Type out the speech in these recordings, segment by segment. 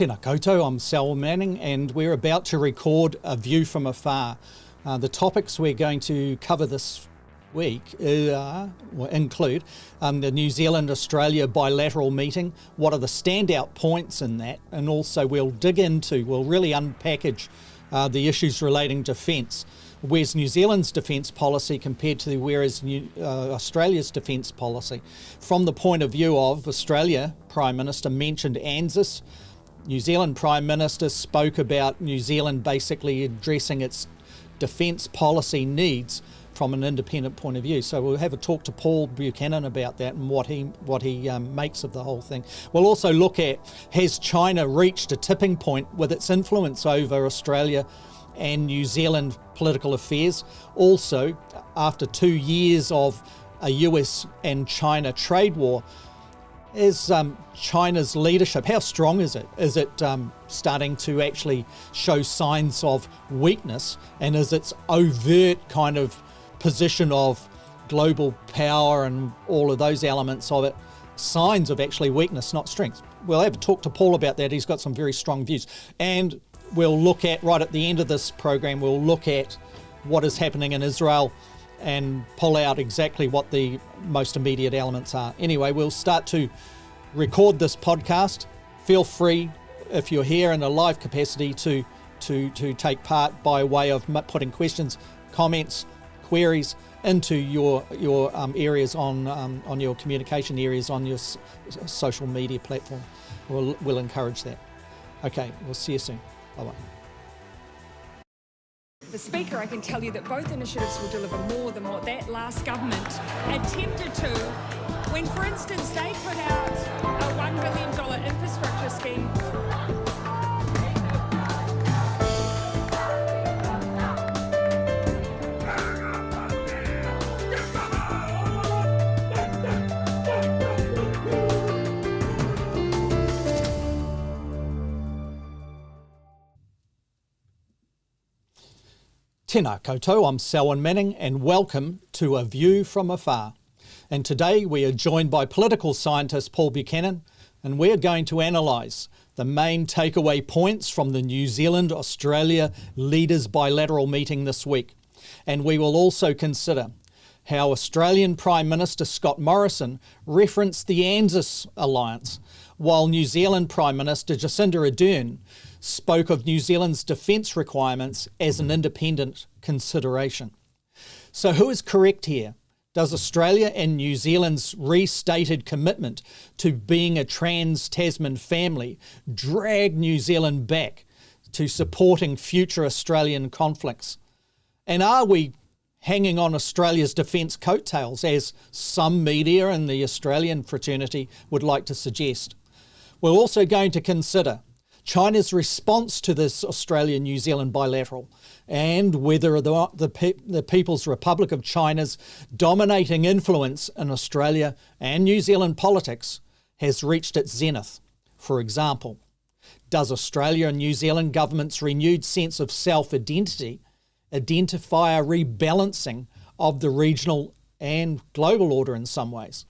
Tēnā koutou, I'm Selwyn, and we're about to record A View from Afar. The topics we're going to cover this week include the New Zealand-Australia bilateral meeting, what are the standout points in that, and also we'll really unpackage the issues relating to defence. Where's New Zealand's defence policy compared to where is Australia's defence policy? From the point of view of Australia, Prime Minister mentioned ANZUS. New Zealand Prime Minister spoke about New Zealand basically addressing its defence policy needs from an independent point of view. So we'll have a talk to Paul Buchanan about that and what he makes of the whole thing. We'll also look at, has China reached a tipping point with its influence over Australia and New Zealand political affairs? Also, after 2 years of a US and China trade war, is China's leadership, how strong is it? Is it starting to actually show signs of weakness? And is its overt kind of position of global power and all of those elements of it signs of actually weakness, not strength? We'll have a talk to Paul about that. He's got some very strong views. And we'll look at, right at the end of this program, we'll look at what is happening in Israel and pull out exactly what the most immediate elements are. Anyway, we'll start to record this podcast. Feel free, if you're here in a live capacity, to take part by way of putting questions, comments, queries into your areas on your communication areas on your social media platform. We'll encourage that. Okay, we'll see you soon. Bye-bye. The Speaker, I can tell you that both initiatives will deliver more than what that last government attempted to when, for instance, they put out a $1 billion infrastructure scheme. Tēnā koutou, I'm Selwyn Manning, and welcome to A View from Afar. And today we are joined by political scientist Paul Buchanan, and we're going to analyse the main takeaway points from the New Zealand-Australia leaders bilateral meeting this week. And we will also consider how Australian Prime Minister Scott Morrison referenced the ANZUS alliance, while New Zealand Prime Minister Jacinda Ardern spoke of New Zealand's defence requirements as an independent consideration. So who is correct here? Does Australia and New Zealand's restated commitment to being a Trans-Tasman family drag New Zealand back to supporting future Australian conflicts? And are we hanging on Australia's defence coattails, as some media in the Australian fraternity would like to suggest? We're also going to consider China's response to this Australia-New Zealand bilateral and whether the People's Republic of China's dominating influence in Australia and New Zealand politics has reached its zenith. For example, does Australia and New Zealand government's renewed sense of self-identity identify a rebalancing of the regional and global order in some ways?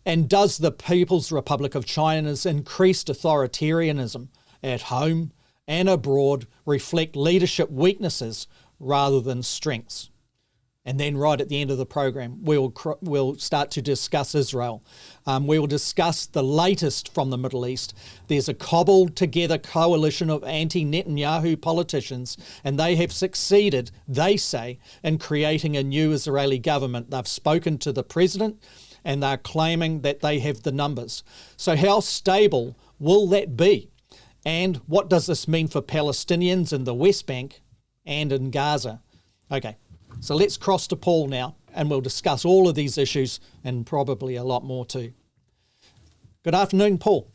And does the People's Republic of China's increased authoritarianism at home and abroad reflect leadership weaknesses rather than strengths? And then right at the end of the program, we'll start to discuss Israel. We will discuss the latest from the Middle East. There's a cobbled together coalition of anti-Netanyahu politicians, and they have succeeded, they say, in creating a new Israeli government. They've spoken to the president and they're claiming that they have the numbers. So how stable will that be? And what does this mean for Palestinians in the West Bank and in Gaza? Okay, so let's cross to Paul now, and we'll discuss all of these issues and probably a lot more too. Good afternoon, Paul.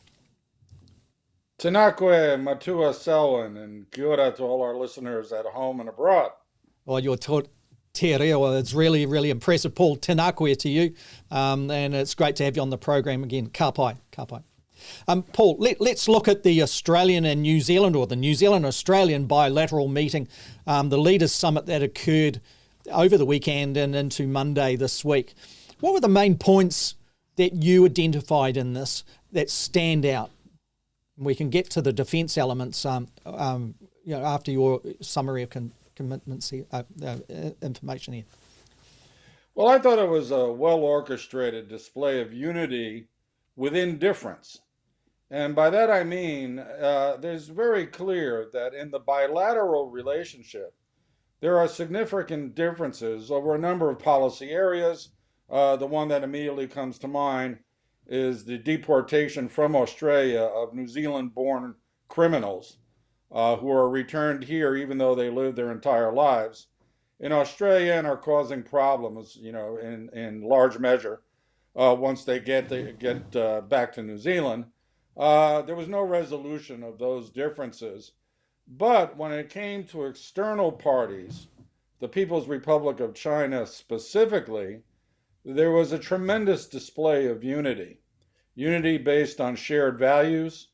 Tēnā koe matua Selwyn, and kia ora to all our listeners at home and abroad. Well, your te reo is really, really impressive, Paul. Tēnā koe to you, and it's great to have you on the program again. Ka pai, ka pai. Paul, let's look at the Australian and New Zealand, or the New Zealand-Australian bilateral meeting, the leaders' summit that occurred over the weekend and into Monday this week. What were the main points that you identified in this that stand out? We can get to the defence elements after your summary of commitments here, information here. Well, I thought it was a well-orchestrated display of unity within difference. And by that I mean, there's very clear that in the bilateral relationship, there are significant differences over a number of policy areas. The one that immediately comes to mind is the deportation from Australia of New Zealand-born criminals who are returned here even though they lived their entire lives in Australia and are causing problems, in large measure once they get back to New Zealand. There was no resolution of those differences. But when it came to external parties, the People's Republic of China specifically, there was a tremendous display of unity. Unity based on shared values,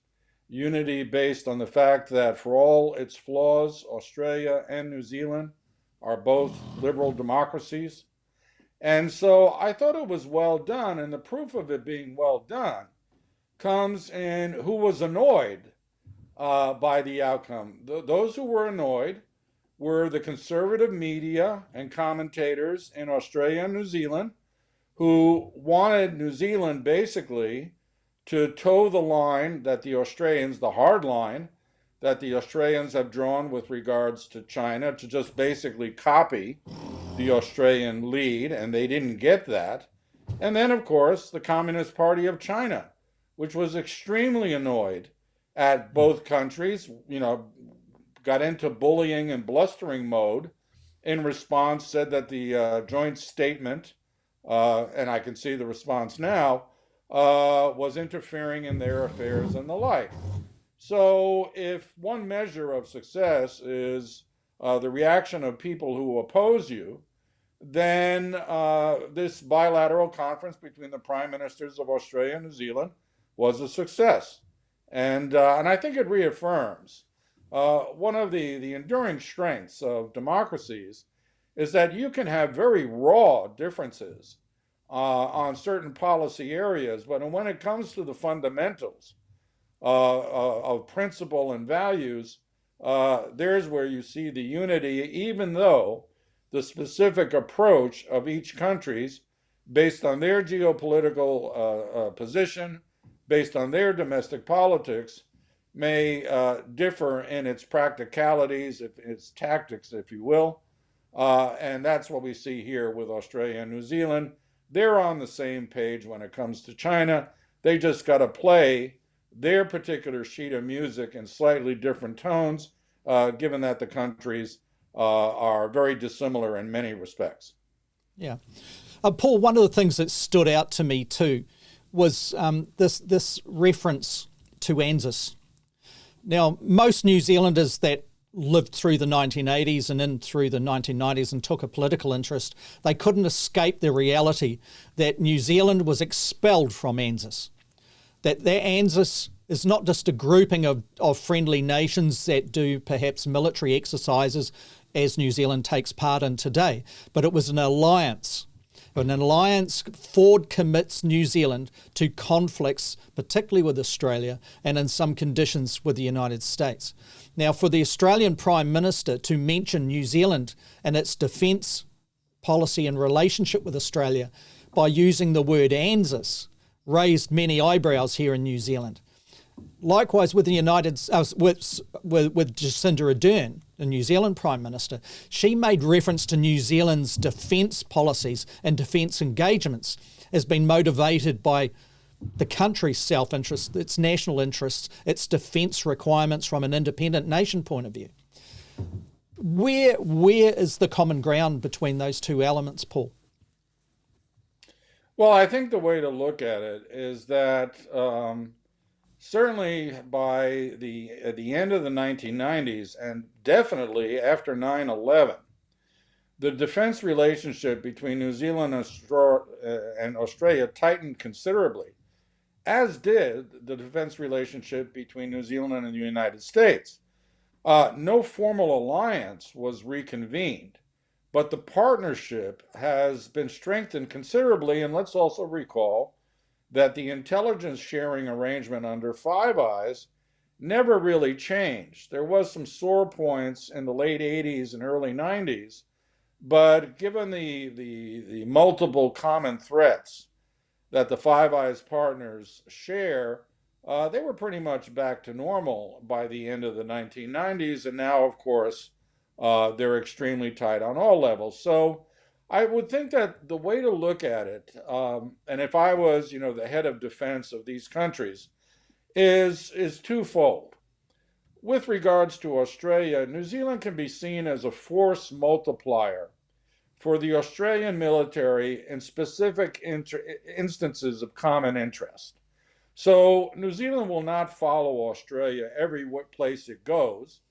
unity based on the fact that for all its flaws, Australia and New Zealand are both liberal democracies. And so I thought it was well done, and the proof of it being well done comes in who was annoyed by the outcome. Those who were annoyed were the conservative media and commentators in Australia and New Zealand who wanted New Zealand basically to toe the line that the Australians, the hard line that the Australians have drawn with regards to China, to just basically copy the Australian lead, and they didn't get that. And then, of course, the Communist Party of China, which was extremely annoyed at both countries, got into bullying and blustering mode. In response, said that the joint statement, and I can see the response now, was interfering in their affairs and the like. So if one measure of success is the reaction of people who oppose you, then this bilateral conference between the prime ministers of Australia and New Zealand was a success. And I think it reaffirms one of the enduring strengths of democracies is that you can have very raw differences on certain policy areas, but when it comes to the fundamentals of principle and values, there's where you see the unity, even though the specific approach of each country's based on their geopolitical position, based on their domestic politics, may differ in its practicalities, its tactics, if you will. And that's what we see here with Australia and New Zealand. They're on the same page when it comes to China. They just got to play their particular sheet of music in slightly different tones, given that the countries are very dissimilar in many respects. Yeah. Paul, one of the things that stood out to me too was this reference to ANZUS. Now, most New Zealanders that lived through the 1980s and in through the 1990s and took a political interest, they couldn't escape the reality that New Zealand was expelled from ANZUS. That their ANZUS is not just a grouping of friendly nations that do perhaps military exercises as New Zealand takes part in today, but it was an alliance. An alliance Ford commits New Zealand to conflicts, particularly with Australia and in some conditions with the United States. Now, for the Australian Prime Minister to mention New Zealand and its defence policy in relationship with Australia by using the word ANZUS raised many eyebrows here in New Zealand. Likewise, with the with Jacinda Ardern, the New Zealand Prime Minister, she made reference to New Zealand's defence policies and defence engagements as being motivated by the country's self-interest, its national interests, its defence requirements from an independent nation point of view. Where is the common ground between those two elements, Paul? Well, I think the way to look at it is that certainly by the end of the 1990s and definitely after 9/11, the defense relationship between New Zealand and Australia tightened considerably, as did the defense relationship between New Zealand and the United States. No formal alliance was reconvened, but the partnership has been strengthened considerably. And let's also recall that the intelligence sharing arrangement under Five Eyes never really changed. There was some sore points in the late 80s and early 90s, but given the multiple common threats that the Five Eyes partners share, they were pretty much back to normal by the end of the 1990s. And now, of course, they're extremely tight on all levels. So I would think that the way to look at it, and if I was, the head of defense of these countries, is twofold. With regards to Australia, New Zealand can be seen as a force multiplier for the Australian military in specific instances of common interest. So New Zealand will not follow Australia every place it goes,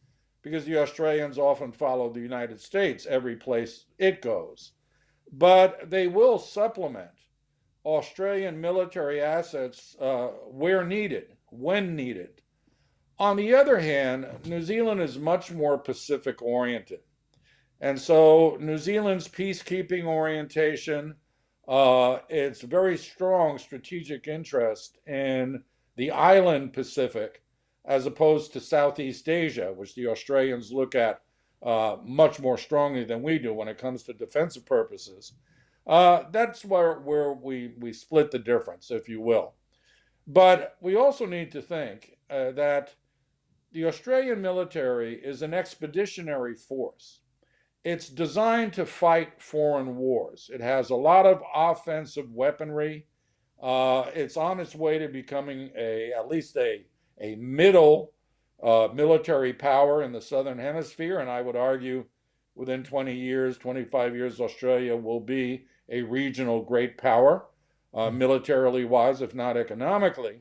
because the Australians often follow the United States every place it goes. But they will supplement Australian military assets where needed, when needed. On the other hand, New Zealand is much more Pacific oriented. And so New Zealand's peacekeeping orientation, its very strong strategic interest in the island Pacific, as opposed to Southeast Asia, which the Australians look at much more strongly than we do when it comes to defensive purposes. That's where we split the difference, if you will. But we also need to think that the Australian military is an expeditionary force. It's designed to fight foreign wars. It has a lot of offensive weaponry. It's on its way to becoming at least a middle military power in the Southern Hemisphere. And I would argue within 20 years, 25 years, Australia will be a regional great power, militarily wise, if not economically.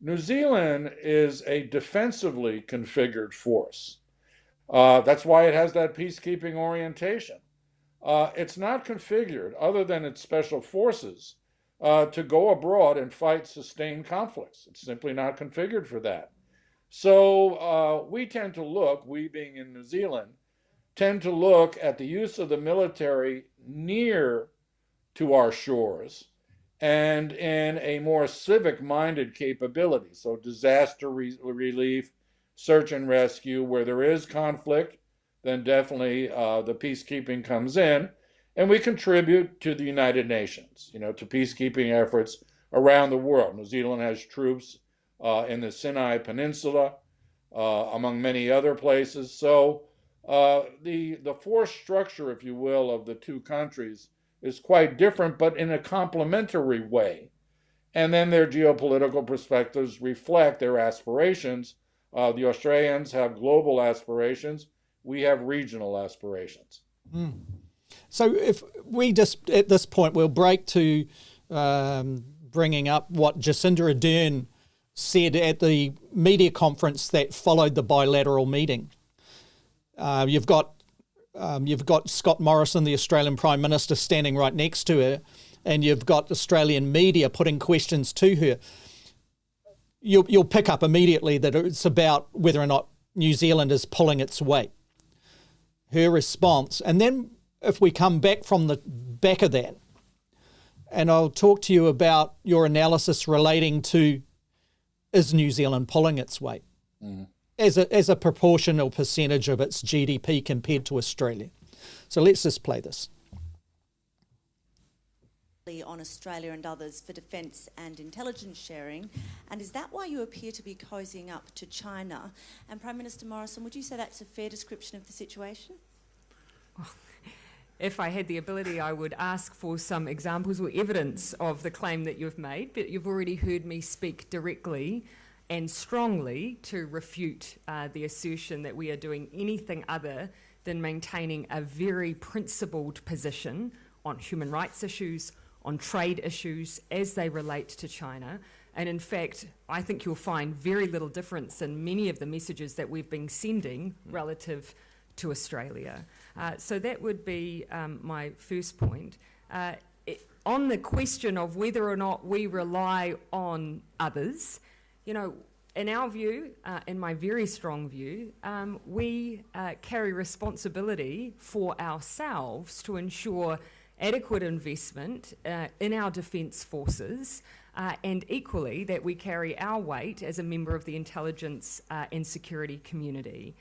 New Zealand is a defensively configured force. That's why it has that peacekeeping orientation. It's not configured, other than its special forces, to go abroad and fight sustained conflicts. It's simply not configured for that. So we tend to look, we being in New Zealand, tend to look at the use of the military near to our shores and in a more civic-minded capability. So disaster relief, search and rescue, where there is conflict, then definitely the peacekeeping comes in. And we contribute to the United Nations, to peacekeeping efforts around the world. New Zealand has troops in the Sinai Peninsula, among many other places. So the force structure, if you will, of the two countries is quite different, but in a complementary way. And then their geopolitical perspectives reflect their aspirations. The Australians have global aspirations. We have regional aspirations. Mm. So if we just, at this point, we'll break to bringing up what Jacinda Ardern said at the media conference that followed the bilateral meeting. You've got Scott Morrison, the Australian Prime Minister, standing right next to her, and you've got Australian media putting questions to her. You'll pick up immediately that it's about whether or not New Zealand is pulling its weight. Her response, and then if we come back from the back of that, and I'll talk to you about your analysis relating to, is New Zealand pulling its weight? Mm. As a proportional percentage of its GDP compared to Australia. So let's just play this. On Australia and others for defence and intelligence sharing, and is that why you appear to be cozying up to China? And Prime Minister Morrison, would you say that's a fair description of the situation? If I had the ability, I would ask for some examples or evidence of the claim that you've made, but you've already heard me speak directly and strongly to refute the assertion that we are doing anything other than maintaining a very principled position on human rights issues, on trade issues as they relate to China. And in fact, I think you'll find very little difference in many of the messages that we've been sending relative to Australia. So that would be my first point. On the question of whether or not we rely on others, in our view, in my very strong view, we carry responsibility for ourselves to ensure adequate investment in our defence forces and equally that we carry our weight as a member of the intelligence and security community.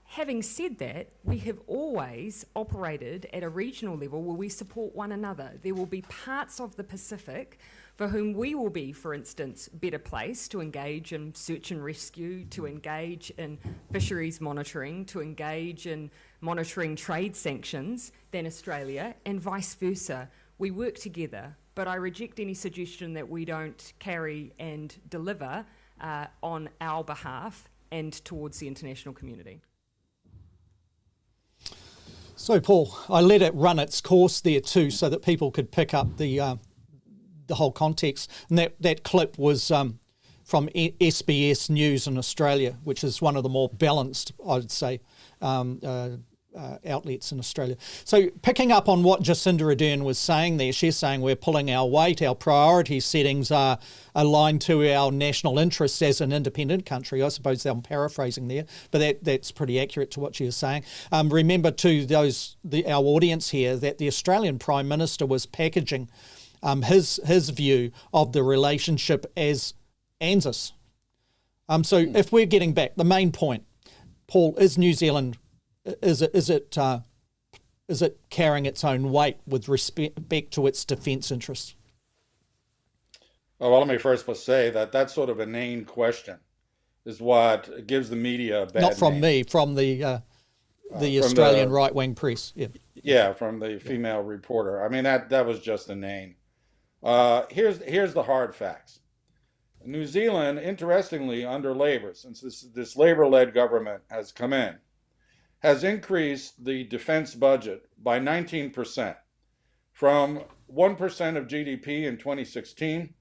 Having said that, we have always operated at a regional level where we support one another. There will be parts of the Pacific for whom we will be, for instance, better placed to engage in search and rescue, to engage in fisheries monitoring, to engage in monitoring trade sanctions than Australia, and vice versa. We work together, but I reject any suggestion that we don't carry and deliver on our behalf and towards the international community. So, Paul, I let it run its course there too, so that people could pick up the whole context. And that clip was from SBS News in Australia, which is one of the more balanced, I would say, outlets in Australia. So picking up on what Jacinda Ardern was saying there, she's saying we're pulling our weight, our priority settings are aligned to our national interests as an independent country. I suppose I'm paraphrasing there, but that's pretty accurate to what she was saying. Remember to our audience here that the Australian Prime Minister was packaging his view of the relationship as ANZUS. So if we're getting back, the main point, Paul, is New Zealand, is it carrying its own weight with respect to its defence interests? Well, let me first say that that's sort of a inane question, is what gives the media a bad Not from name. me, from the Australian right-wing press. Yeah. Yeah, from the female reporter. I mean, that was just inane. Here's the hard facts. New Zealand, interestingly, under Labour, since this Labour-led government has come in, has increased the defense budget by 19%, from 1% of GDP in 2016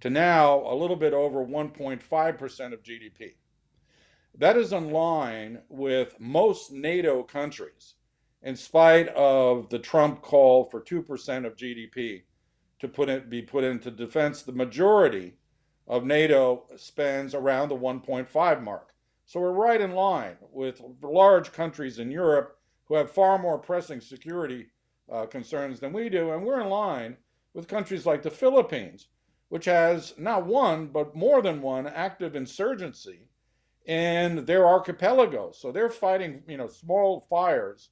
to now a little bit over 1.5% of GDP. That is in line with most NATO countries, in spite of the Trump call for 2% of GDP to be put into defense. The majority of NATO spends around the 1.5 mark. So we're right in line with large countries in Europe who have far more pressing security concerns than we do, and we're in line with countries like the Philippines, which has not one, but more than one active insurgency in their archipelago. So they're fighting, small fires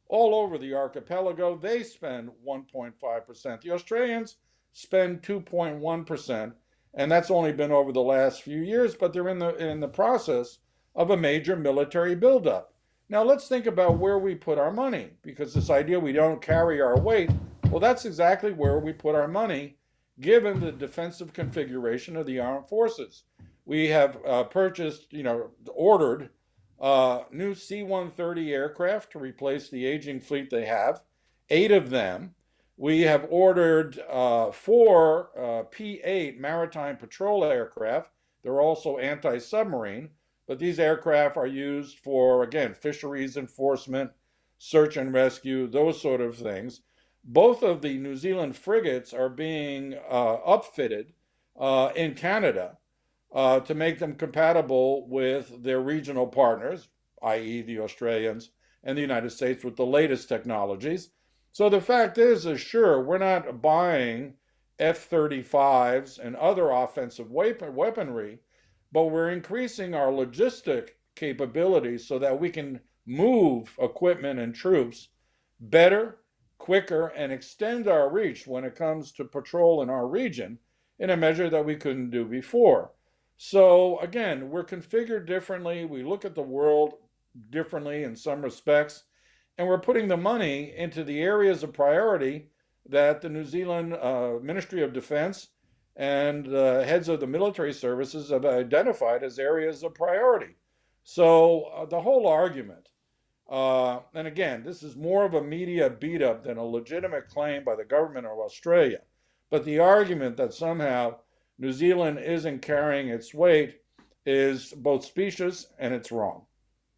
all over the archipelago. They spend 1.5%. The Australians spend 2.1%, and that's only been over the last few years, but they're in the process of a major military buildup. Now let's think about where we put our money, because this idea we don't carry our weight, well, that's exactly where we put our money, given the defensive configuration of the armed forces. We have ordered new C-130 aircraft to replace the aging fleet they have, 8 of them. We have ordered 4 P-8 maritime patrol aircraft. They're also anti-submarine, but these aircraft are used for, again, fisheries enforcement, search and rescue, those sort of things. Both of the New Zealand frigates are being upfitted in Canada to make them compatible with their regional partners, i.e. the Australians and the United States, with the latest technologies. So the fact is sure, we're not buying F-35s and other offensive weaponry, but we're increasing our logistic capabilities so that we can move equipment and troops better, quicker, and extend our reach when it comes to patrol in our region in a measure that we couldn't do before. So again, we're configured differently. We look at the world differently in some respects, and we're putting the money into the areas of priority that the New Zealand Ministry of Defense and heads of the military services have identified as areas of priority. So the whole argument, and again, this is more of a media beat-up than a legitimate claim by the government of Australia, but the argument that somehow New Zealand isn't carrying its weight is both specious and it's wrong.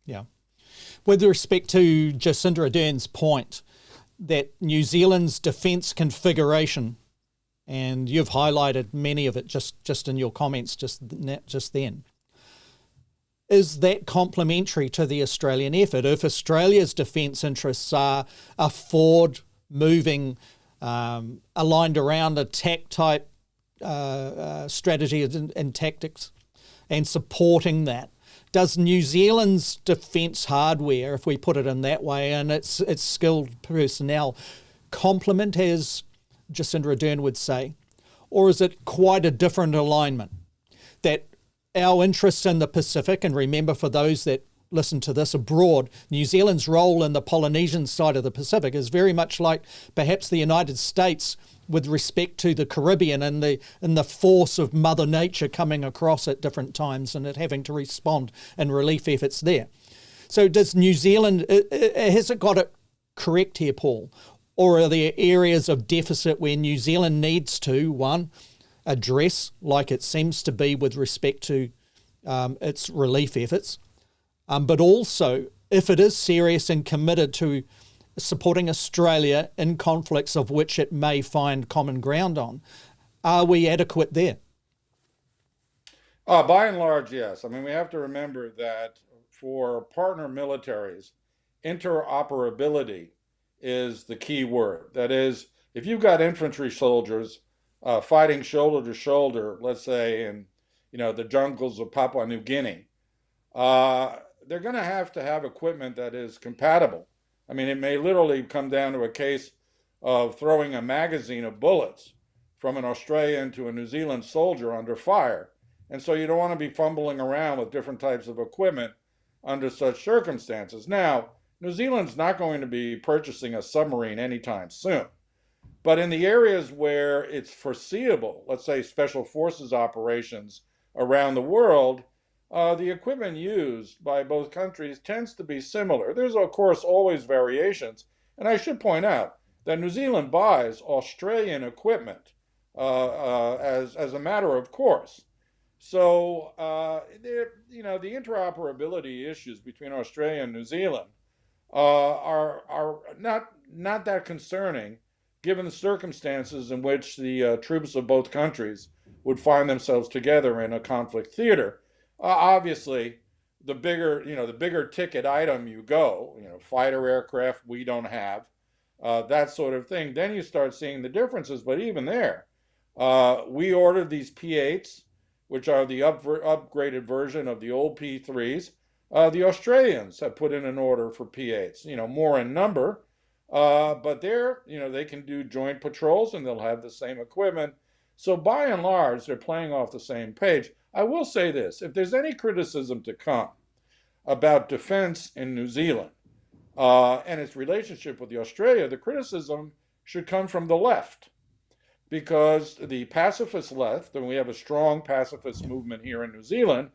Yeah. With respect to Jacinda Ardern's point that New Zealand's defence configuration, and you've highlighted many of it just in your comments just then, is that complementary to the Australian effort? If Australia's defence interests are forward moving, aligned around attack type strategies and tactics and supporting that. Does New Zealand's defence hardware, if we put it in that way, and its skilled personnel complement, as Jacinda Ardern would say, or is it quite a different alignment? That our interests in the Pacific, and remember for those that listen to this abroad, New Zealand's role in the Polynesian side of the Pacific is very much like perhaps the United States with respect to the Caribbean and the force of Mother Nature coming across at different times and it having to respond in relief efforts there. So does New Zealand, has it got it correct here, Paul? Or are there areas of deficit where New Zealand needs to, one, address, like it seems to be with respect to its relief efforts, but also, if it is serious and committed to supporting Australia in conflicts of which it may find common ground on, are we adequate there? By and large, yes. I mean, we have to remember that for partner militaries, interoperability is the key word. That is, if you've got infantry soldiers fighting shoulder to shoulder, let's say in the jungles of Papua New Guinea, they're going to have equipment that is compatible. I mean, it may literally come down to a case of throwing a magazine of bullets from an Australian to a New Zealand soldier under fire. And so you don't want to be fumbling around with different types of equipment under such circumstances. Now, New Zealand's not going to be purchasing a submarine anytime soon. But in the areas where it's foreseeable, let's say special forces operations around the world, the equipment used by both countries tends to be similar. There's, of course, always variations. And I should point out that New Zealand buys Australian equipment as a matter of course. So, the interoperability issues between Australia and New Zealand are not that concerning, given the circumstances in which the troops of both countries would find themselves together in a conflict theater. Obviously, the bigger ticket item you go, fighter aircraft we don't have, that sort of thing, then you start seeing the differences. But even there, we ordered these P8s, which are the upgraded version of the old P3s. The Australians have put in an order for P8s, more in number, but they can do joint patrols and they'll have the same equipment. So by and large, they're playing off the same page. I will say this, if there's any criticism to come about defense in New Zealand and its relationship with Australia, the criticism should come from the left, because the pacifist left, and we have a strong pacifist movement here in New Zealand,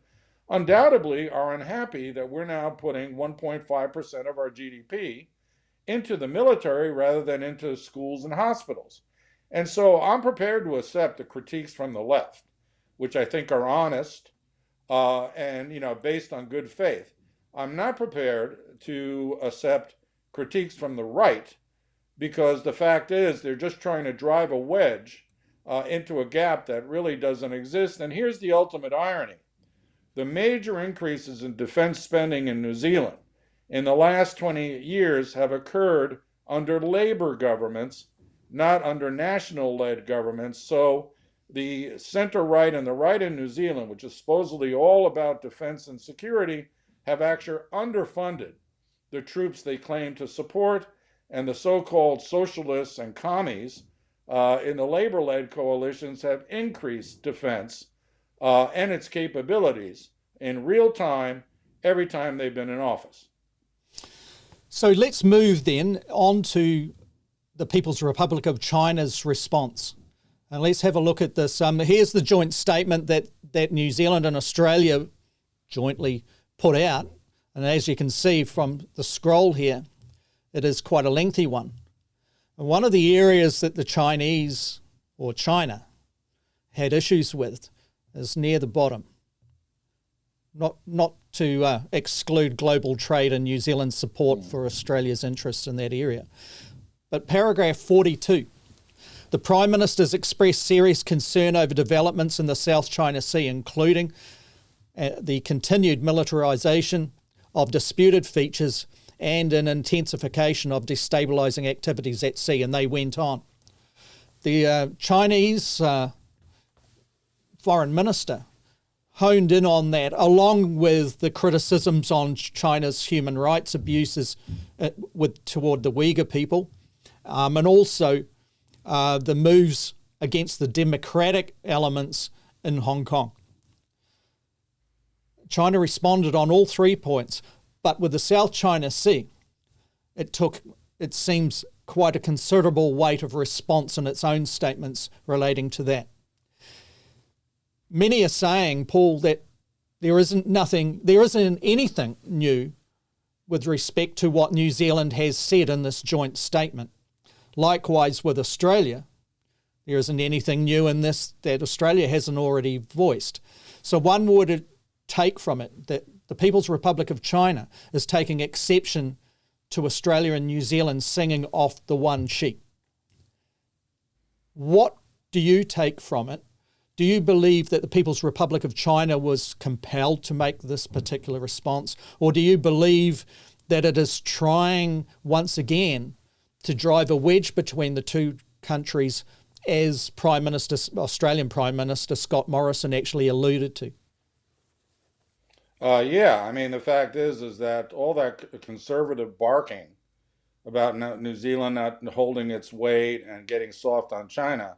undoubtedly are unhappy that we're now putting 1.5% of our GDP into the military rather than into schools and hospitals. And so I'm prepared to accept the critiques from the left, which I think are honest and based on good faith. I'm not prepared to accept critiques from the right, because the fact is they're just trying to drive a wedge into a gap that really doesn't exist. And here's the ultimate irony. The major increases in defense spending in New Zealand in the last 20 years have occurred under Labour governments, not under national-led governments. So the center-right and the right in New Zealand, which is supposedly all about defense and security, have actually underfunded the troops they claim to support, and the so-called socialists and commies in the Labour-led coalitions have increased defense and its capabilities in real time every time they've been in office. So let's move then on to the People's Republic of China's response. And let's have a look at this. Here's the joint statement that New Zealand and Australia jointly put out. And as you can see from the scroll here, it is quite a lengthy one. And one of the areas that the Chinese, or China, had issues with is near the bottom. Not to exclude global trade and New Zealand's support for Australia's interests in that area. But paragraph 42, the Prime Minister's expressed serious concern over developments in the South China Sea, including the continued militarisation of disputed features and an intensification of destabilising activities at sea. And they went on. The Chinese foreign minister honed in on that, along with the criticisms on China's human rights abuses toward the Uyghur people, and also the moves against the democratic elements in Hong Kong. China responded on all 3 points, but with the South China Sea, it seems, quite a considerable weight of response in its own statements relating to that. Many are saying, Paul, that there isn't anything new with respect to what New Zealand has said in this joint statement. Likewise with Australia, there isn't anything new in this that Australia hasn't already voiced. So one would take from it that the People's Republic of China is taking exception to Australia and New Zealand singing off the one sheet. What do you take from it? Do you believe that the People's Republic of China was compelled to make this particular response? Or do you believe that it is trying once again to drive a wedge between the two countries, as Australian Prime Minister Scott Morrison actually alluded to? Yeah, I mean, the fact is that all that conservative barking about New Zealand not holding its weight and getting soft on China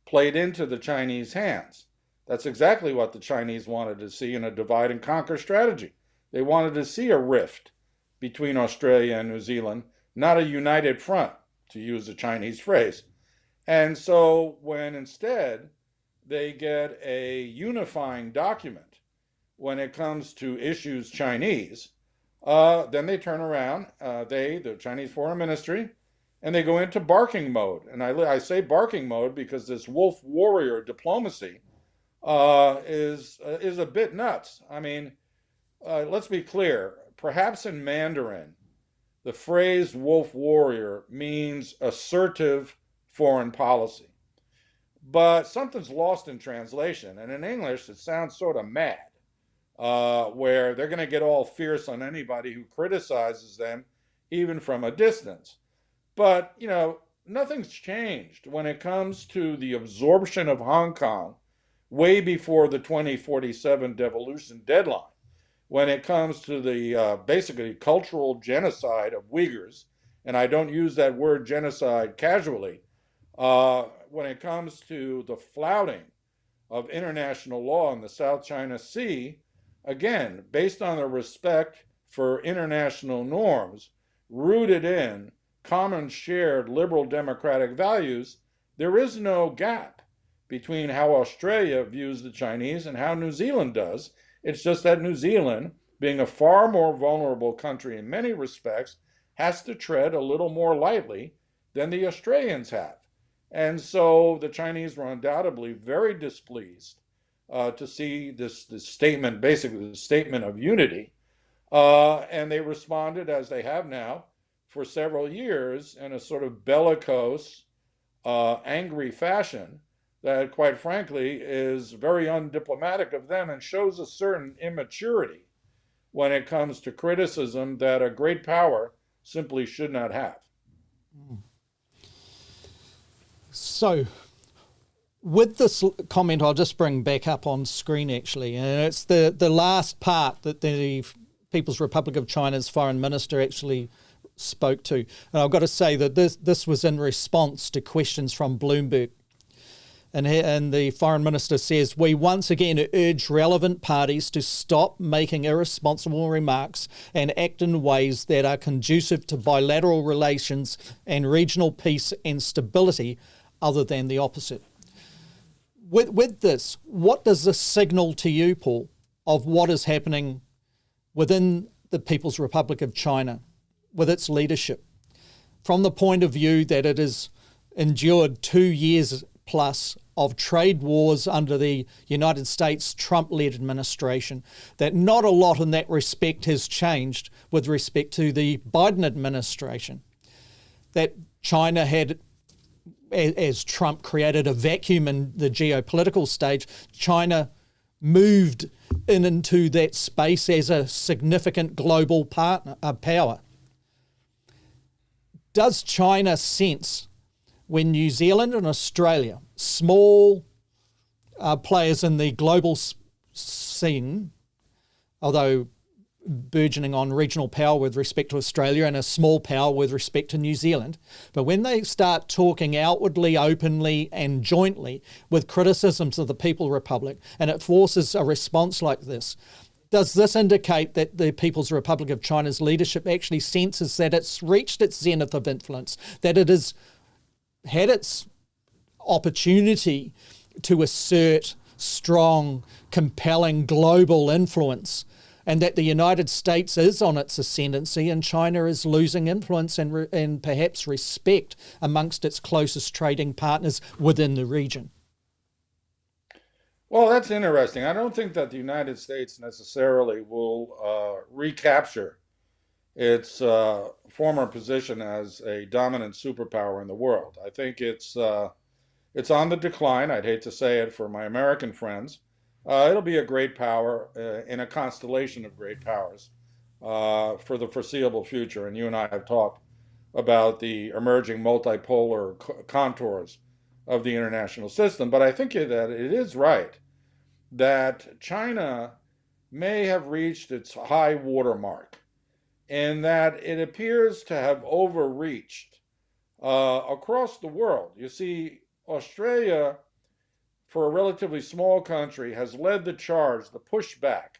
played into the Chinese hands. That's exactly what the Chinese wanted to see in a divide and conquer strategy. They wanted to see a rift between Australia and New Zealand, not a united front, to use the Chinese phrase. And so when instead they get a unifying document when it comes to issues Chinese, then they turn around, the Chinese Foreign Ministry, and they go into barking mode. And I say barking mode because this wolf warrior diplomacy is a bit nuts. I mean, let's be clear. Perhaps in Mandarin, the phrase wolf warrior means assertive foreign policy. But something's lost in translation. And in English, it sounds sort of mad, where they're going to get all fierce on anybody who criticizes them, even from a distance. But, you know, nothing's changed when it comes to the absorption of Hong Kong way before the 2047 devolution deadline. When it comes to the basically cultural genocide of Uyghurs, and I don't use that word genocide casually, when it comes to the flouting of international law in the South China Sea, again, based on the respect for international norms, rooted in common shared liberal democratic values, there is no gap between how Australia views the Chinese and how New Zealand does. It's just that New Zealand, being a far more vulnerable country in many respects, has to tread a little more lightly than the Australians have. And so the Chinese were undoubtedly very displeased to see this statement, basically the statement of unity. And they responded, as they have now, for several years in a sort of bellicose, angry fashion that, quite frankly, is very undiplomatic of them and shows a certain immaturity when it comes to criticism that a great power simply should not have. So, with this comment, I'll just bring back up on screen actually, and it's the last part that the People's Republic of China's Foreign Minister actually spoke to. And I've got to say that this was in response to questions from Bloomberg. And the Foreign Minister says, "We once again urge relevant parties to stop making irresponsible remarks and act in ways that are conducive to bilateral relations and regional peace and stability other than the opposite." With this, what does this signal to you, Paul, of what is happening within the People's Republic of China with its leadership, from the point of view that it has endured 2 years plus of trade wars under the United States Trump-led administration, that not a lot in that respect has changed with respect to the Biden administration, that China had, as Trump created a vacuum in the geopolitical stage, China moved into that space as a significant global power. Does China sense when New Zealand and Australia, small players in the global scene, although burgeoning on regional power with respect to Australia and a small power with respect to New Zealand. But when they start talking outwardly, openly and jointly with criticisms of the People's Republic, and it forces a response like this, does this indicate that the People's Republic of China's leadership actually senses that it's reached its zenith of influence, that it has had its opportunity to assert strong, compelling global influence, and that the United States is on its ascendancy and China is losing influence and perhaps respect amongst its closest trading partners within the region? Well, that's interesting. I don't think that the United States necessarily will recapture its former position as a dominant superpower in the world. I think it's on the decline. I'd hate to say it for my American friends. It'll be a great power in a constellation of great powers for the foreseeable future. And you and I have talked about the emerging multipolar contours of the international system. But I think that it is right that China may have reached its high water mark, and that it appears to have overreached across the world. You see, Australia, for a relatively small country, has led the charge, the pushback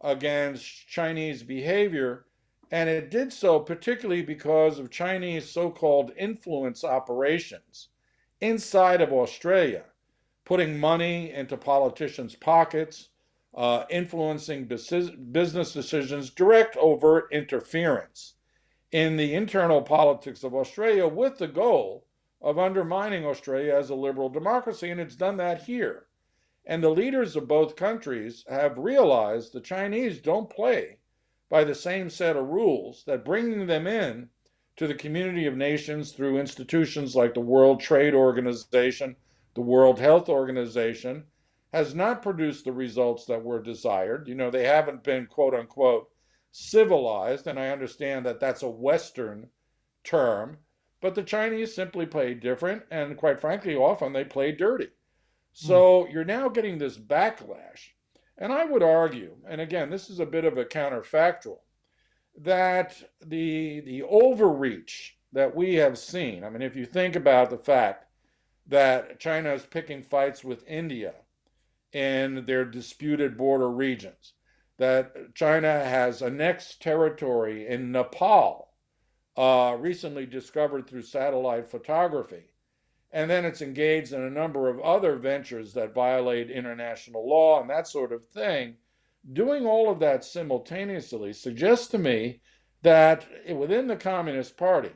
against Chinese behavior, and it did so particularly because of Chinese so-called influence operations inside of Australia, putting money into politicians' pockets, influencing business decisions, direct overt interference in the internal politics of Australia with the goal of undermining Australia as a liberal democracy, and it's done that here. And the leaders of both countries have realized the Chinese don't play by the same set of rules, that bringing them in to the community of nations through institutions like the World Trade Organization, the World Health Organization, has not produced the results that were desired. You know, they haven't been, quote unquote, civilized, and I understand that that's a Western term, but the Chinese simply play different, and quite frankly, often they play dirty. So you're now getting this backlash. And I would argue, and again, this is a bit of a counterfactual, that the overreach that we have seen, I mean, if you think about the fact that China is picking fights with India in their disputed border regions, that China has annexed territory in Nepal, recently discovered through satellite photography. And then it's engaged in a number of other ventures that violate international law and that sort of thing. Doing all of that simultaneously suggests to me that within the Communist Party,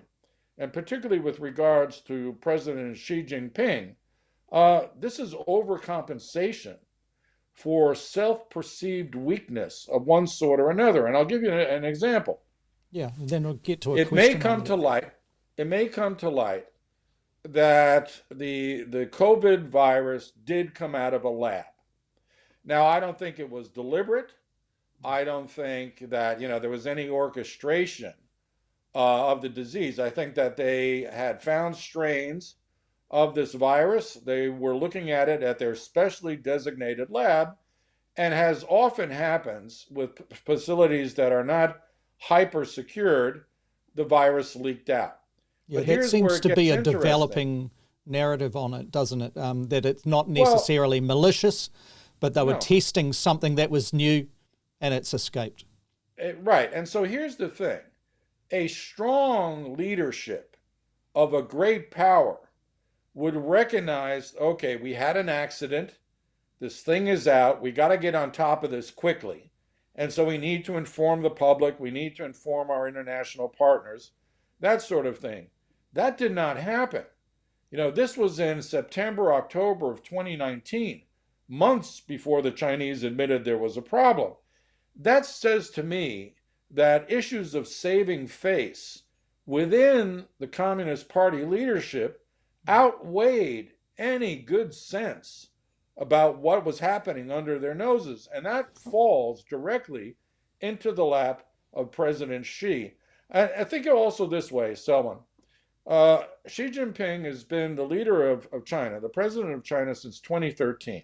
and particularly with regards to President Xi Jinping, this is overcompensation for self-perceived weakness of one sort or another. And I'll give you an example. Yeah, and then we'll get to a It question. may come to light that the COVID virus did come out of a lab. Now, I don't think it was deliberate. I don't think that, there was any orchestration of the disease. I think that they had found strains of this virus. They were looking at it at their specially designated lab, and as often happens with facilities that are not hyper secured, the virus leaked out. Yeah, that seems to be a developing narrative on it, doesn't it? That it's not necessarily malicious, but they were testing something that was new and it's escaped. Right. And so here's the thing. A strong leadership of a great power would recognize, okay, we had an accident. This thing is out. We got to get on top of this quickly. And so we need to inform the public. We need to inform our international partners, that sort of thing. That did not happen. This was in September, October of 2019, months before the Chinese admitted there was a problem. That says to me that issues of saving face within the Communist Party leadership outweighed any good sense about what was happening under their noses. And that falls directly into the lap of President Xi. I think also this way, Selwyn. Xi Jinping has been the leader of China, the president of China, since 2013.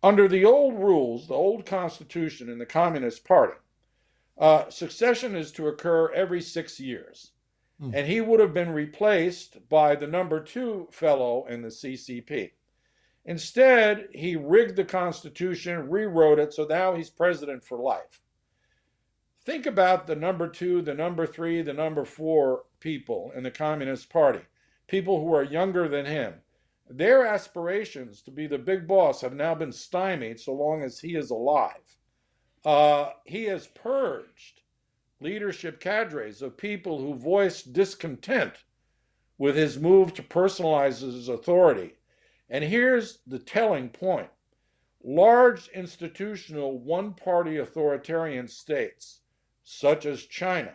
Under the old rules, the old constitution in the Communist Party, succession is to occur every 6 years. And he would have been replaced by the number 2 fellow in the CCP. Instead, he rigged the Constitution, rewrote it, so now he's president for life. Think about the number 2, the number 3, the number 4 people in the Communist Party, people who are younger than him. Their aspirations to be the big boss have now been stymied so long as he is alive. He has purged leadership cadres of people who voiced discontent with his move to personalize his authority. And here's the telling point. Large institutional one-party authoritarian states, such as China,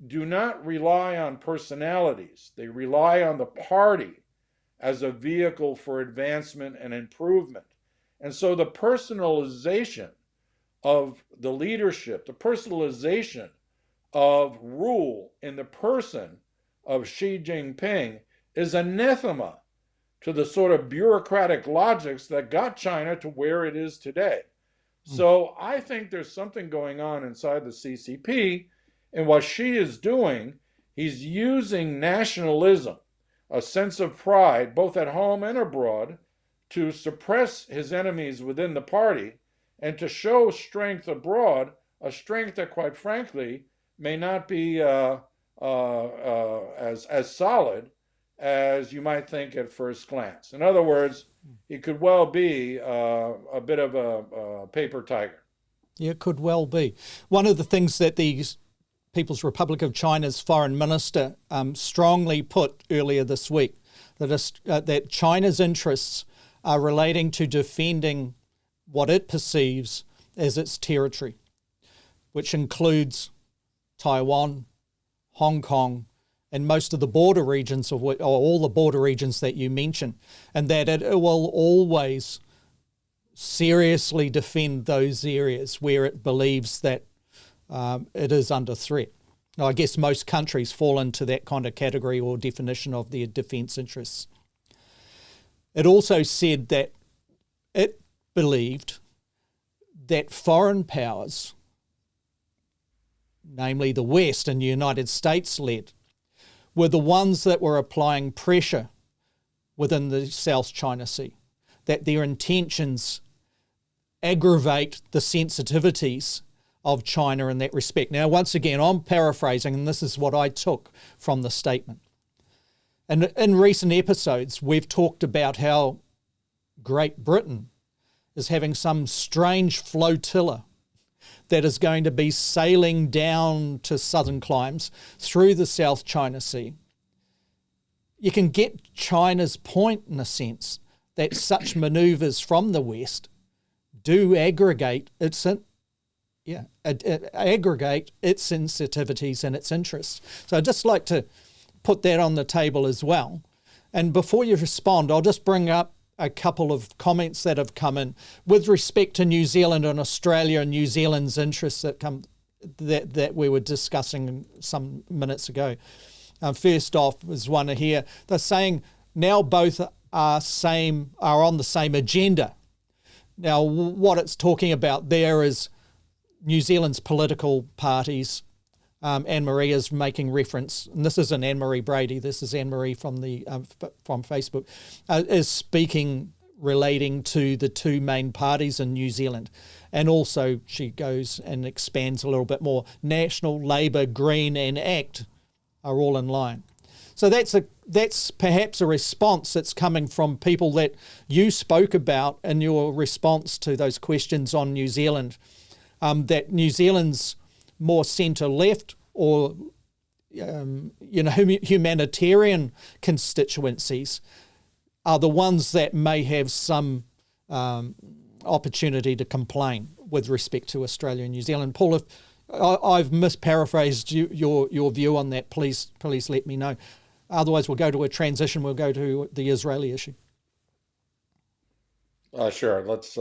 do not rely on personalities. They rely on the party as a vehicle for advancement and improvement. And so the personalization of the leadership, the personalization of rule in the person of Xi Jinping is anathema to the sort of bureaucratic logics that got China to where it is today. So I think there's something going on inside the CCP, and what Xi is doing, he's using nationalism, a sense of pride, both at home and abroad, to suppress his enemies within the party and to show strength abroad, a strength that, quite frankly, may not be as solid as you might think at first glance. In other words, he could well be a bit of a paper tiger. Yeah, it could well be. One of the things that the People's Republic of China's foreign minister strongly put earlier this week, that China's interests are relating to defending what it perceives as its territory, which includes Taiwan, Hong Kong, and most of the border regions, or all the border regions that you mentioned, and that it will always seriously defend those areas where it believes that it is under threat. Now, I guess most countries fall into that kind of category or definition of their defence interests. It also said that it believed that foreign powers, namely the West and the United States led, were the ones that were applying pressure within the South China Sea, that their intentions aggravate the sensitivities of China in that respect. Now, once again, I'm paraphrasing, and this is what I took from the statement. And in recent episodes, we've talked about how Great Britain is having some strange flotilla that is going to be sailing down to southern climes through the South China Sea. You can get China's point, in a sense, that such manoeuvres from the West do aggregate its sensitivities and its interests. So I'd just like to put that on the table as well. And before you respond, I'll just bring up a couple of comments that have come in with respect to New Zealand and Australia and New Zealand's interests that we were discussing some minutes ago. First off is one here. They're saying now both are on the same agenda. Now, what it's talking about there is New Zealand's political parties. Anne-Marie is making reference, and this isn't Anne-Marie Brady, this is Anne-Marie from Facebook, is speaking relating to the two main parties in New Zealand. And also she goes and expands a little bit more. National, Labour, Green and ACT are all in line. So that's perhaps a response that's coming from people that you spoke about in your response to those questions on New Zealand, that New Zealand's more centre-left or humanitarian constituencies are the ones that may have some opportunity to complain with respect to Australia and New Zealand. Paul, if I've misparaphrased your view on that, please let me know. Otherwise, we'll go to a transition. We'll go to the Israeli issue. Sure. Let's.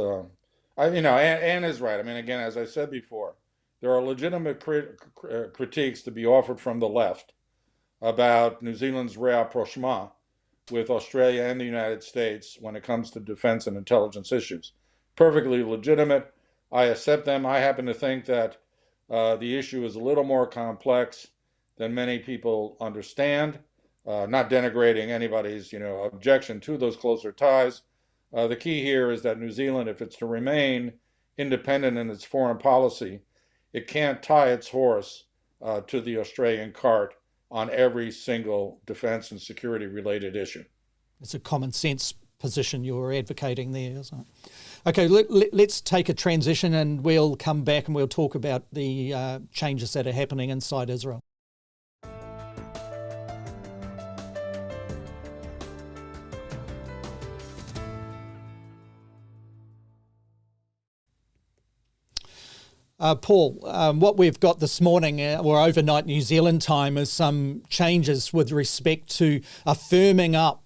Anne is right. I mean, again, as I said before, there are legitimate critiques to be offered from the left about New Zealand's rapprochement with Australia and the United States when it comes to defense and intelligence issues. perfectly legitimate. I accept them. I happen to think that the issue is a little more complex than many people understand. Not denigrating anybody's, objection to those closer ties. The key here is that New Zealand, if it's to remain independent in its foreign policy, it can't tie its horse to the Australian cart on every single defense and security related issue. It's a common sense position you're advocating there, isn't it? Okay, let's take a transition and we'll come back and we'll talk about the changes that are happening inside Israel. Paul, what we've got this morning, or overnight New Zealand time, is some changes with respect to a firming up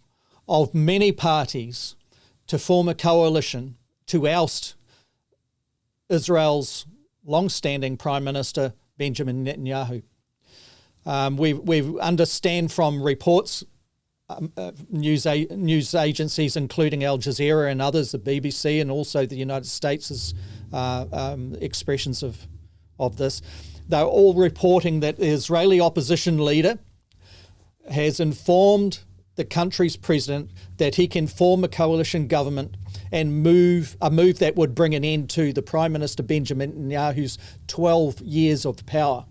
of many parties to form a coalition to oust Israel's long-standing Prime Minister Benjamin Netanyahu. We understand from reports, news agencies including Al Jazeera and others, the BBC and also the United States' expressions of this. They're all reporting that the Israeli opposition leader has informed the country's president that he can form a coalition government and move that would bring an end to the Prime Minister Benjamin Netanyahu's 12 years of power.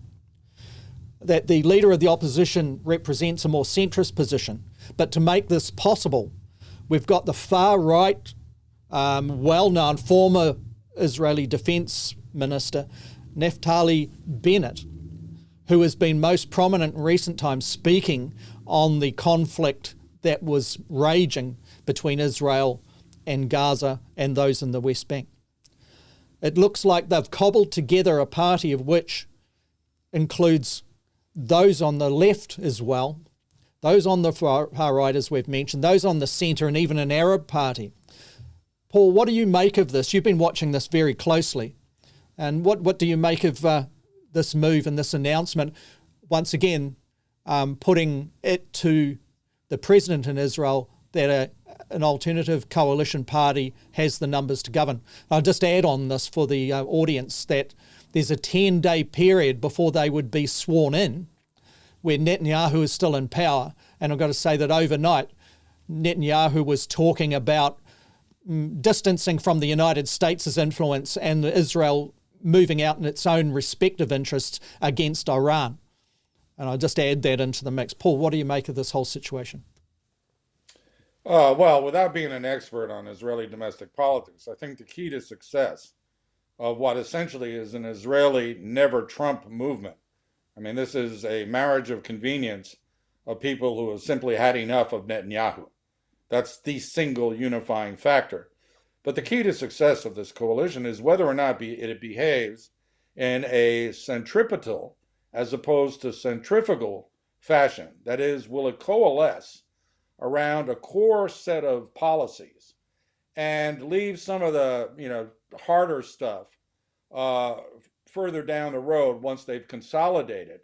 That the leader of the opposition represents a more centrist position. But to make this possible, we've got the far right, well-known former Israeli Defense Minister, Naftali Bennett, who has been most prominent in recent times speaking on the conflict that was raging between Israel and Gaza and those in the West Bank. It looks like they've cobbled together a party of which includes those on the left as well, those on the far right, as we've mentioned, those on the centre, and even an Arab party. Paul, what do you make of this? You've been watching this very closely. And what do you make of this move and this announcement, once again, putting it to the president in Israel that an alternative coalition party has the numbers to govern? I'll just add on this for the audience that there's a 10-day period before they would be sworn in where Netanyahu is still in power. And I've got to say that overnight, Netanyahu was talking about distancing from the United States' influence and Israel moving out in its own respective interests against Iran. And I'll just add that into the mix. Paul, what do you make of this whole situation? Well, without being an expert on Israeli domestic politics, I think the key to success of what essentially is an Israeli never Trump movement. I mean, this is a marriage of convenience of people who have simply had enough of Netanyahu. That's the single unifying factor. But the key to success of this coalition is whether or not it behaves in a centripetal as opposed to centrifugal fashion. That is, will it coalesce around a core set of policies and leave some of the harder stuff further down the road once they've consolidated?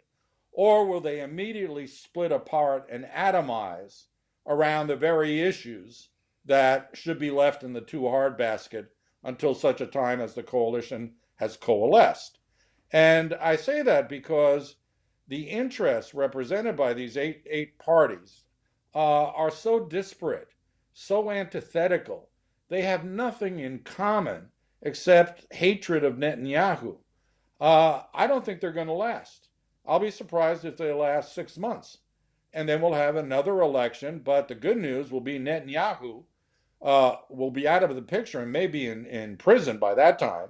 Or will they immediately split apart and atomize around the very issues that should be left in the too hard basket until such a time as the coalition has coalesced? And I say that because the interests represented by these eight parties are so disparate, so antithetical. They have nothing in common except hatred of Netanyahu. I don't think they're going to last. I'll be surprised if they last 6 months. And then we'll have another election. But the good news will be Netanyahu will be out of the picture and maybe in prison by that time,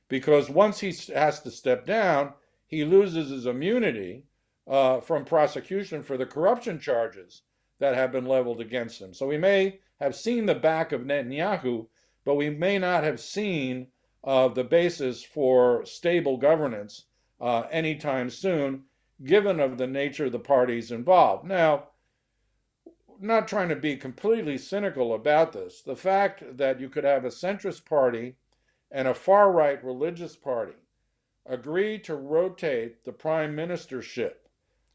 because once he has to step down, he loses his immunity from prosecution for the corruption charges that have been leveled against him. So we may have seen the back of Netanyahu, but we may not have seen the basis for stable governance anytime soon, given of the nature of the parties involved. Now, not trying to be completely cynical about this, the fact that you could have a centrist party and a far-right religious party agree to rotate the prime ministership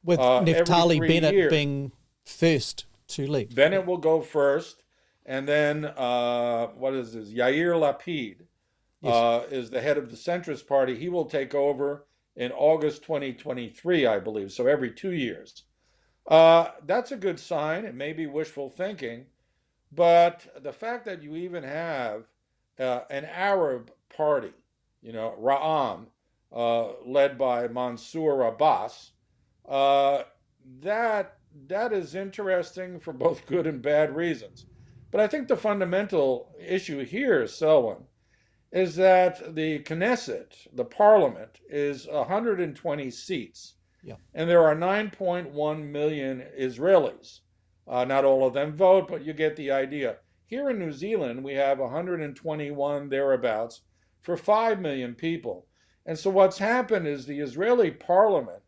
with Naftali Bennett years. Being first to leave. Bennett will go first, and then Yair Lapid Yes. is the head of the centrist party. He will take over in August 2023, I believe, so every 2 years. That's a good sign. It may be wishful thinking, but the fact that you even have an Arab party, Ra'am, led by Mansour Abbas, uh, that is interesting for both good and bad reasons. But I think the fundamental issue here, Selwyn, is that the Knesset, the parliament, is 120 seats, Yeah. and there are 9.1 million Israelis. Not all of them vote, but you get the idea. Here in New Zealand, we have 121 thereabouts for 5 million people. And so what's happened is the Israeli parliament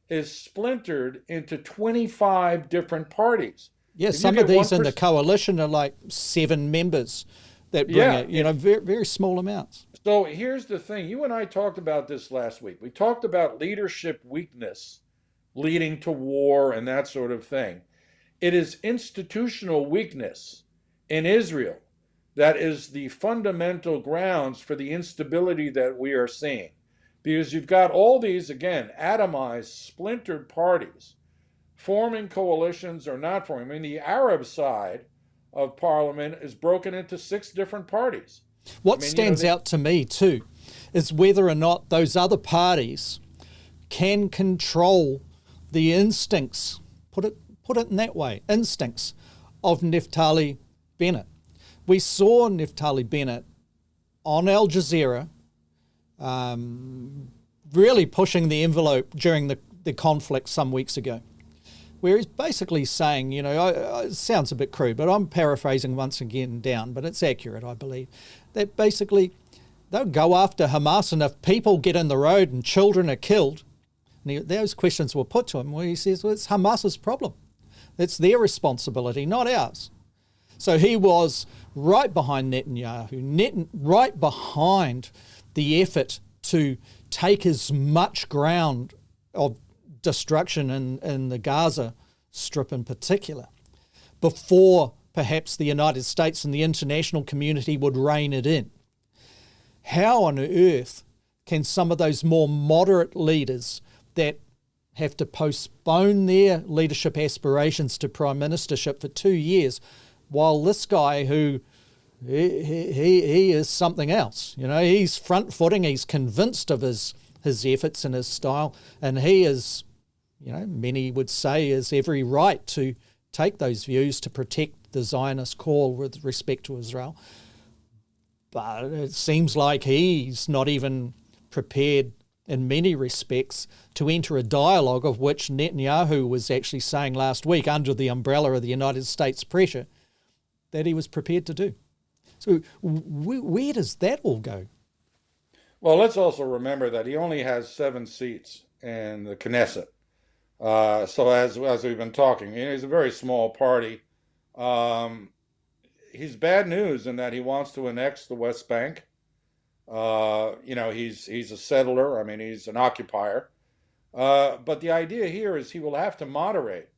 is splintered into 25 different parties. Yeah, If you some of get these in the 1%. coalition are like 7 members that bring Yeah. it, very, very small amounts. So here's the thing. You and I talked about this last week. We talked about leadership weakness leading to war and that sort of thing. It is institutional weakness in Israel that is the fundamental grounds for the instability that we are seeing. Because you've got all these, again, atomized, splintered parties forming coalitions or not forming. I mean, the Arab side of parliament is broken into 6 different parties. What stands out to me too is whether or not those other parties can control the instincts, put it in that way, instincts of Naftali Bennett. We saw Naftali Bennett on Al Jazeera really pushing the envelope during the conflict some weeks ago, where he's basically saying, it sounds a bit crude, but I'm paraphrasing once again down, but it's accurate, I believe, that basically they'll go after Hamas, and if people get in the road and children are killed, and those questions were put to him, where he says, well, it's Hamas's problem. It's their responsibility, not ours. So he was right behind Netanyahu, right behind the effort to take as much ground of destruction in the Gaza Strip in particular, before perhaps the United States and the international community would rein it in. How on earth can some of those more moderate leaders that have to postpone their leadership aspirations to prime ministership for 2 years, while this guy who he is something else, he's front-footing, he's convinced of his efforts and his style, and he is, many would say, has every right to take those views to protect the Zionist call with respect to Israel. But it seems like he's not even prepared in many respects to enter a dialogue of which Netanyahu was actually saying last week, under the umbrella of the United States pressure, that he was prepared to do. So where does that all go? Well, let's also remember that he only has 7 seats in the Knesset. So as we've been talking, he's a very small party. He's bad news in that he wants to annex the West Bank. He's a settler. I mean, he's an occupier. But the idea here is he will have to moderate,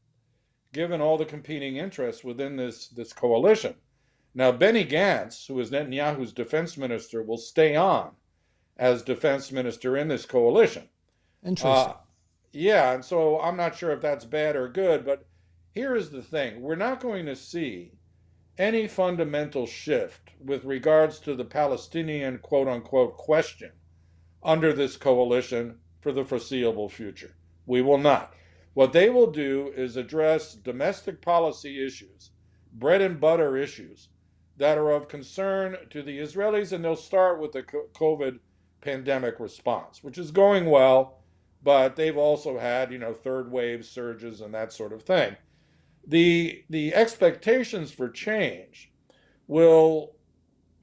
given all the competing interests within this coalition. Now, Benny Gantz, who is Netanyahu's defense minister, will stay on as defense minister in this coalition. Interesting. Yeah, and so I'm not sure if that's bad or good, but here is the thing. We're not going to see any fundamental shift with regards to the Palestinian quote-unquote question under this coalition for the foreseeable future. We will not. What they will do is address domestic policy issues, bread and butter issues that are of concern to the Israelis, and they'll start with the COVID pandemic response, which is going well, but they've also had, third wave surges and that sort of thing. The expectations for change will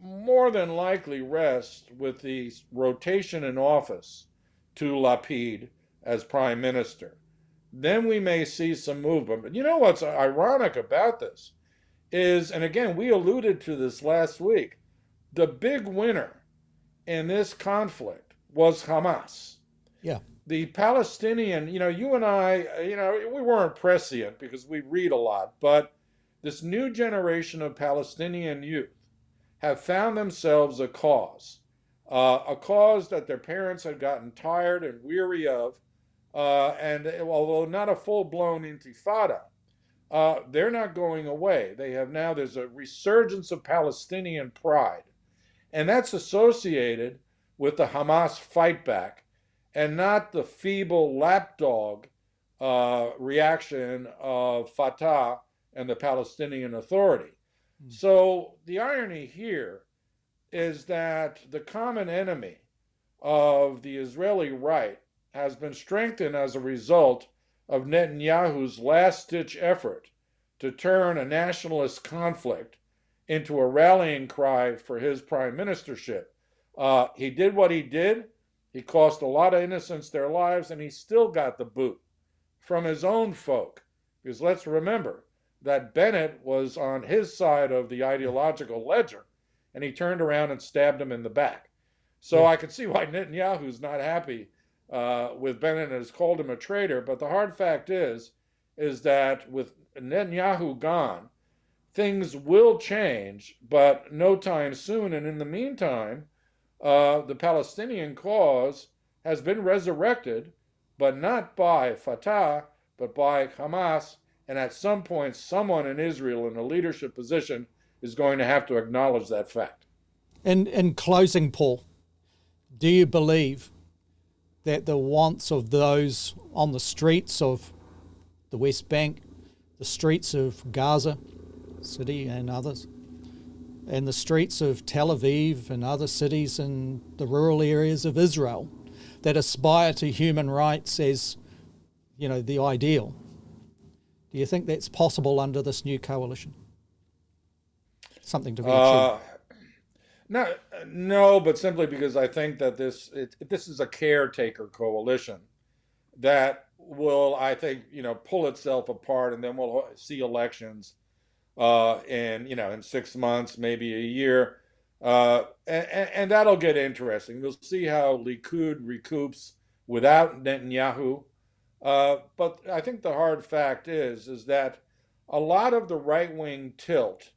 more than likely rest with the rotation in office to Lapid as prime minister. Then we may see some movement. But you know what's ironic about this is, and again, we alluded to this last week, the big winner in this conflict was Hamas. Yeah. The Palestinian, you and I, we weren't prescient because we read a lot, but this new generation of Palestinian youth have found themselves a cause a cause that their parents had gotten tired and weary of, and although not a full-blown intifada, they're not going away. There's a resurgence of Palestinian pride, and that's associated with the Hamas fight back and not the feeble lapdog reaction of Fatah and the Palestinian Authority. So the irony here is that the common enemy of the Israeli right has been strengthened as a result of Netanyahu's last-ditch effort to turn a nationalist conflict into a rallying cry for his prime ministership. He did what he did. He cost a lot of innocents their lives, and he still got the boot from his own folk. Because let's remember that Bennett was on his side of the ideological ledger, and he turned around and stabbed him in the back. So I can see why Netanyahu's not happy with Bennett and has called him a traitor. But the hard fact is that with Netanyahu gone, things will change, but no time soon. And in the meantime, the Palestinian cause has been resurrected, but not by Fatah, but by Hamas. And at some point, someone in Israel in a leadership position is going to have to acknowledge that fact. In closing, Paul, do you believe that the wants of those on the streets of the West Bank, the streets of Gaza City and others, and the streets of Tel Aviv and other cities in the rural areas of Israel that aspire to human rights as, the ideal, do you think that's possible under this new coalition? Something to be achieved? No, but simply because I think that this is a caretaker coalition that will, I think, pull itself apart, and then we'll see elections in 6 months, maybe a year, and that'll get interesting. We'll see how Likud recoups without Netanyahu. But I think the hard fact is that a lot of the right-wing tilt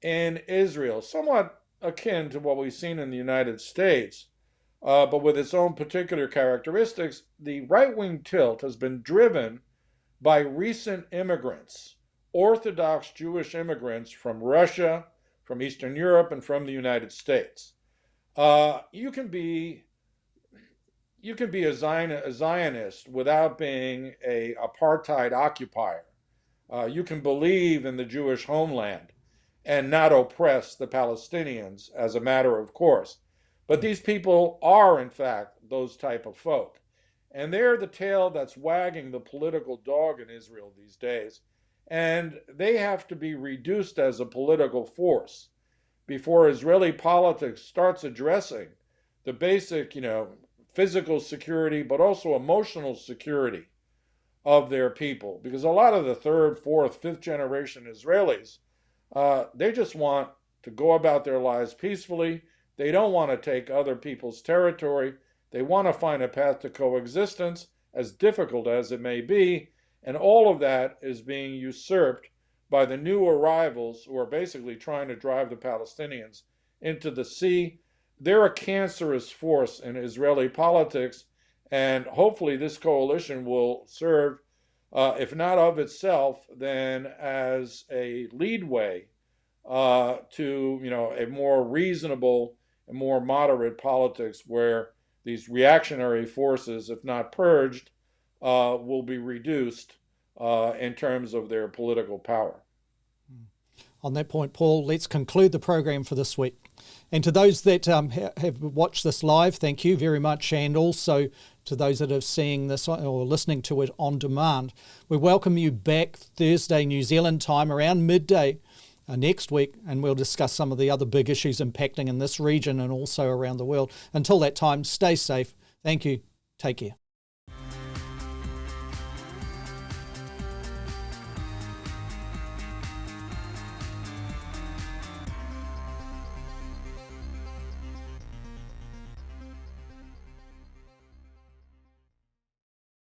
in Israel, somewhat akin to what we've seen in the United States, but with its own particular characteristics, the right-wing tilt has been driven by recent immigrants, Orthodox Jewish immigrants from Russia, from Eastern Europe, and from the United States. You can be a Zionist without being an apartheid occupier. You can believe in the Jewish homeland and not oppress the Palestinians as a matter of course. But these people are, in fact, those type of folk. And they're the tail that's wagging the political dog in Israel these days. And they have to be reduced as a political force before Israeli politics starts addressing the basic, physical security, but also emotional security of their people. Because a lot of the third, fourth, fifth generation Israelis, they just want to go about their lives peacefully. They don't want to take other people's territory. They want to find a path to coexistence, as difficult as it may be. And all of that is being usurped by the new arrivals who are basically trying to drive the Palestinians into the sea. They're a cancerous force in Israeli politics, and hopefully this coalition will serve, if not of itself, then as a leadway to a more reasonable and more moderate politics where these reactionary forces, if not purged, will be reduced in terms of their political power. On that point, Paul, let's conclude the program for this week. And to those that have watched this live, thank you very much. And also to those that are seeing this or listening to it on demand, we welcome you back Thursday, New Zealand time, around midday next week, and we'll discuss some of the other big issues impacting in this region and also around the world. Until that time, stay safe. Thank you. Take care.